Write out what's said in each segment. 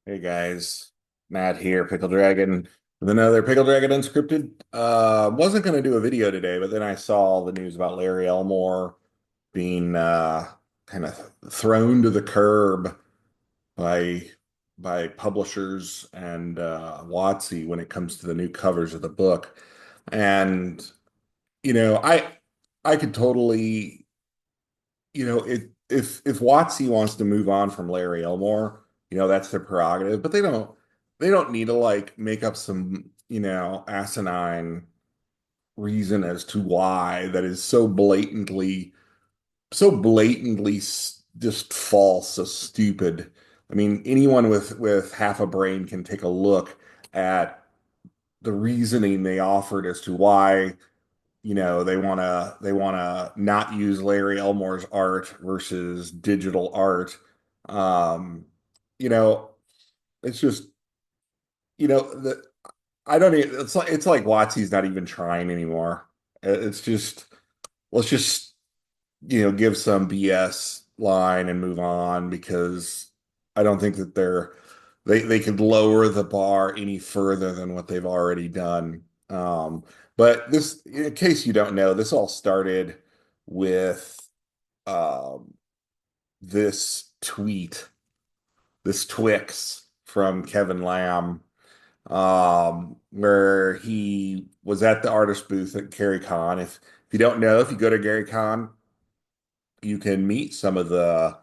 Hey guys, Matt here, Pickled Dragon, with another Pickled Dragon Unscripted. Wasn't going to do a video today, but then I saw the news about Larry Elmore being kind of thrown to the curb by publishers and WotC when it comes to the new covers of the book. And you know, I could totally, if WotC wants to move on from Larry Elmore, that's their prerogative, but they don't need to like make up some, asinine reason as to why that is just false, so stupid. I mean, anyone with half a brain can take a look at the reasoning they offered as to why they want to not use Larry Elmore's art versus digital art. Um, you know, it's just the I don't even it's like WotC's not even trying anymore. It's just let's just give some BS line and move on because I don't think that they could lower the bar any further than what they've already done. But this, in case you don't know, this all started with um, this tweet, this Twix from Kevin Lamb, where he was at the artist booth at GaryCon. If you don't know, if you go to GaryCon, you can meet some of the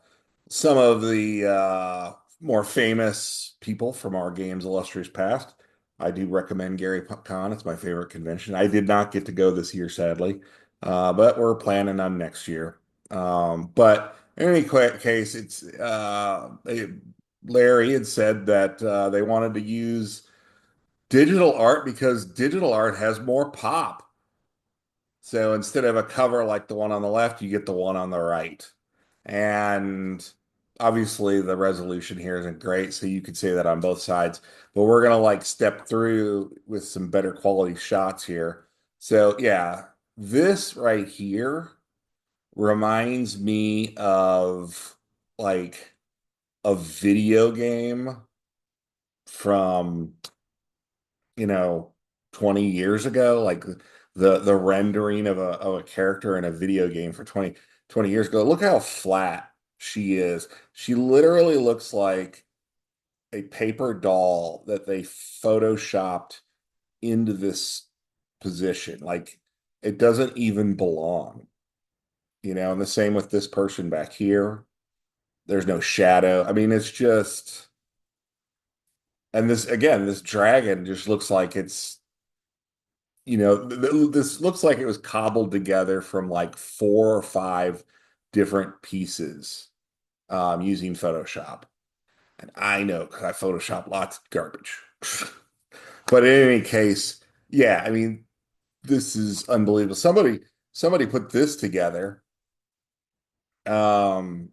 more famous people from our game's illustrious past. I do recommend Gary Con. It's my favorite convention. I did not get to go this year, sadly, but we're planning on next year. But in any case, Larry had said that they wanted to use digital art because digital art has more pop. So instead of a cover like the one on the left, you get the one on the right. And obviously the resolution here isn't great, so you could say that on both sides. But we're gonna like step through with some better quality shots here. So yeah, this right here reminds me of like a video game from you know, 20 years ago, like the rendering of a character in a video game for 20 years ago. Look how flat she is. She literally looks like a paper doll that they photoshopped into this position. Like it doesn't even belong, and the same with this person back here. There's no shadow. I mean, it's just, and this again, this dragon just looks like it's this looks like it was cobbled together from like four or five different pieces using Photoshop. And I know because I Photoshop lots of garbage. But in any case, yeah, I mean, this is unbelievable. Somebody put this together. Um,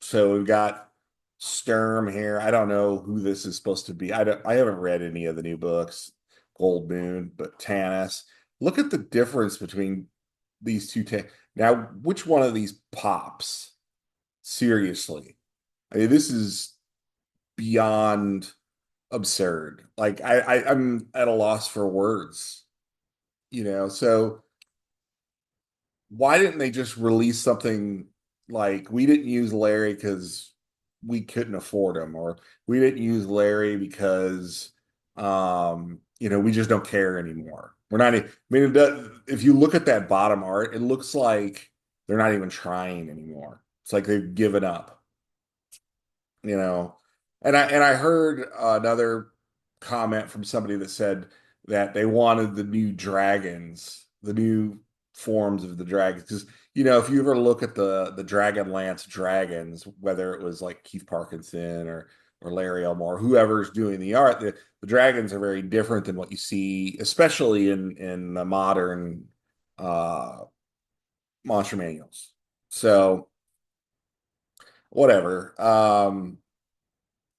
so we've got Sturm here. I don't know who this is supposed to be. I haven't read any of the new books, Gold Moon, but Tanis. Look at the difference between these two. Now, which one of these pops? Seriously. I mean, this is beyond absurd. Like I'm at a loss for words, so why didn't they just release something like we didn't use Larry because we couldn't afford him, or we didn't use Larry because we just don't care anymore. We're not. I mean, if you look at that bottom art, it looks like they're not even trying anymore. It's like they've given up, you know. And I heard another comment from somebody that said that they wanted the new dragons, the new forms of the dragons. Because if you ever look at the Dragonlance dragons, whether it was like Keith Parkinson or Larry Elmore, whoever's doing the art, the dragons are very different than what you see, especially in the modern uh, monster manuals. So whatever.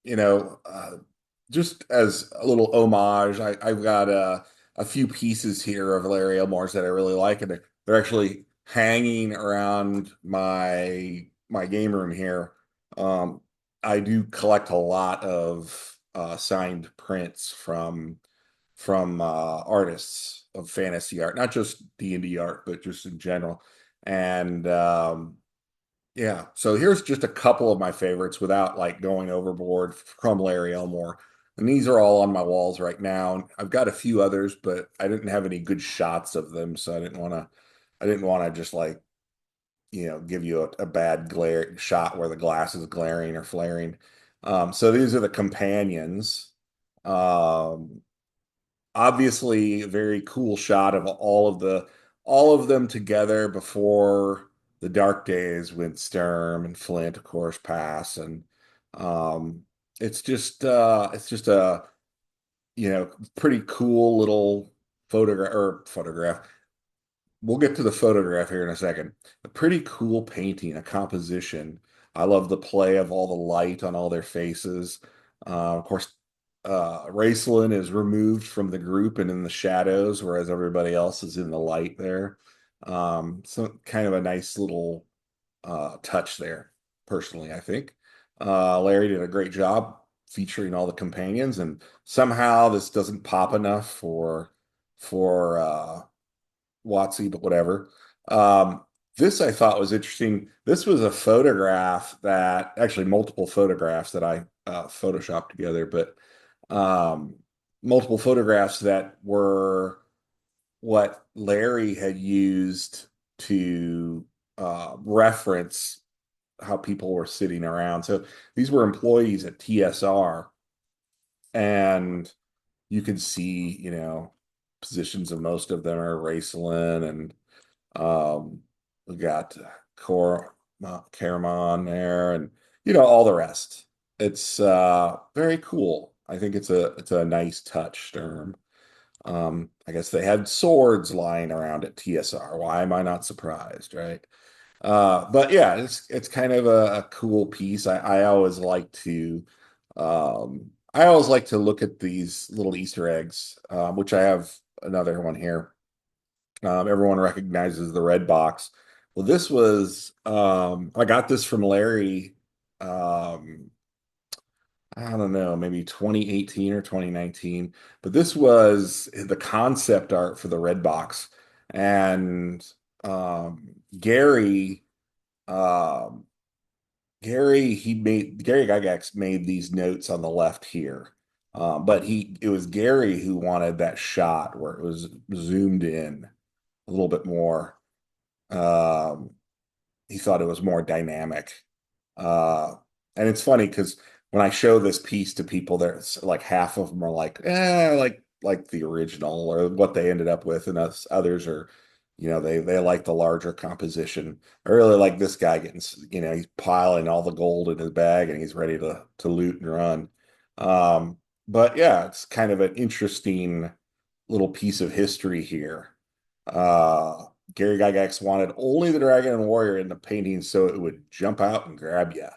You know, uh, just as a little homage, I've got a few pieces here of Larry Elmore's that I really like, and they're actually hanging around my game room here. Um, I do collect a lot of signed prints from artists of fantasy art, not just D&D art, but just in general. And yeah, so here's just a couple of my favorites without like going overboard from Larry Elmore. And these are all on my walls right now. I've got a few others, but I didn't have any good shots of them, so I didn't want to just like, give you a bad glare shot where the glass is glaring or flaring. So these are the companions. Um, Obviously a very cool shot of all of them together before the dark days when Sturm and Flint, of course, pass. And um it's just a pretty cool little photograph. We'll get to the photograph here in a second. A pretty cool painting, a composition. I love the play of all the light on all their faces. Of course, Raceland is removed from the group and in the shadows, whereas everybody else is in the light there. So kind of a nice little touch there, personally, I think. Larry did a great job featuring all the companions, and somehow this doesn't pop enough for WotC, but whatever. Um, this I thought was interesting. This was a photograph that actually multiple photographs that I photoshopped together, but um, multiple photographs that were what Larry had used to reference how people were sitting around. So these were employees at TSR, and you can see, positions of most of them are Raceland, and we got Caramon there, and all the rest. It's very cool. I think it's a nice touch, Sturm. I guess they had swords lying around at TSR. Why am I not surprised, right? But yeah, it's kind of a cool piece. I always like to look at these little Easter eggs, which I have another one here. Everyone recognizes the red box. Well, I got this from Larry. Um, I don't know, maybe 2018 or 2019, but this was the concept art for the red box. And Gary, um, Gary Gygax made these notes on the left here. But it was Gary who wanted that shot where it was zoomed in a little bit more. Um, he thought it was more dynamic. Uh, and it's funny because when I show this piece to people, there's like half of them are like, like the original or what they ended up with, and others are, they like the larger composition. I really like this guy getting, he's piling all the gold in his bag and he's ready to loot and run. Um, but yeah, it's kind of an interesting little piece of history here. Uh, Gary Gygax wanted only the dragon and warrior in the painting so it would jump out and grab you.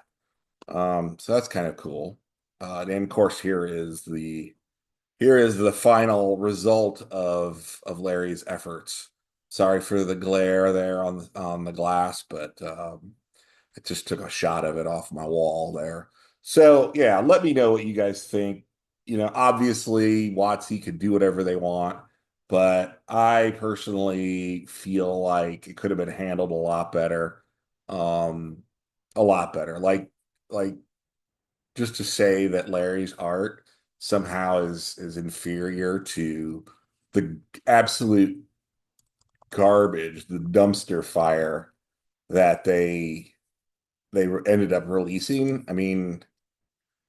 So that's kind of cool. And then, of course, here is the final result of Larry's efforts. Sorry for the glare there on the glass, but I just took a shot of it off my wall there. So yeah, let me know what you guys think. Obviously, WotC could do whatever they want, but I personally feel like it could have been handled a lot better. Um, a lot better. Like just to say that Larry's art somehow is inferior to the absolute garbage, the dumpster fire that they ended up releasing. I mean,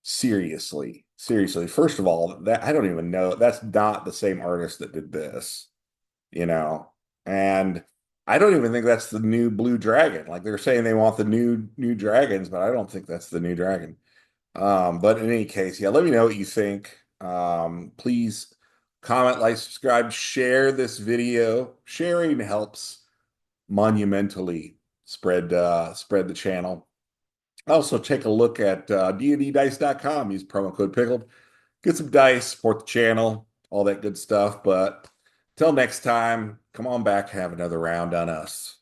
seriously, seriously. First of all, that I don't even know. That's not the same artist that did this, you know. And I don't even think that's the new Blue Dragon. Like they're saying they want the new dragons, but I don't think that's the new dragon. But in any case, yeah, let me know what you think. Please comment, like, subscribe, share this video. Sharing helps monumentally spread the channel. Also, take a look at dnddice.com. Use promo code Pickled. Get some dice, support the channel, all that good stuff. But till next time, come on back, have another round on us.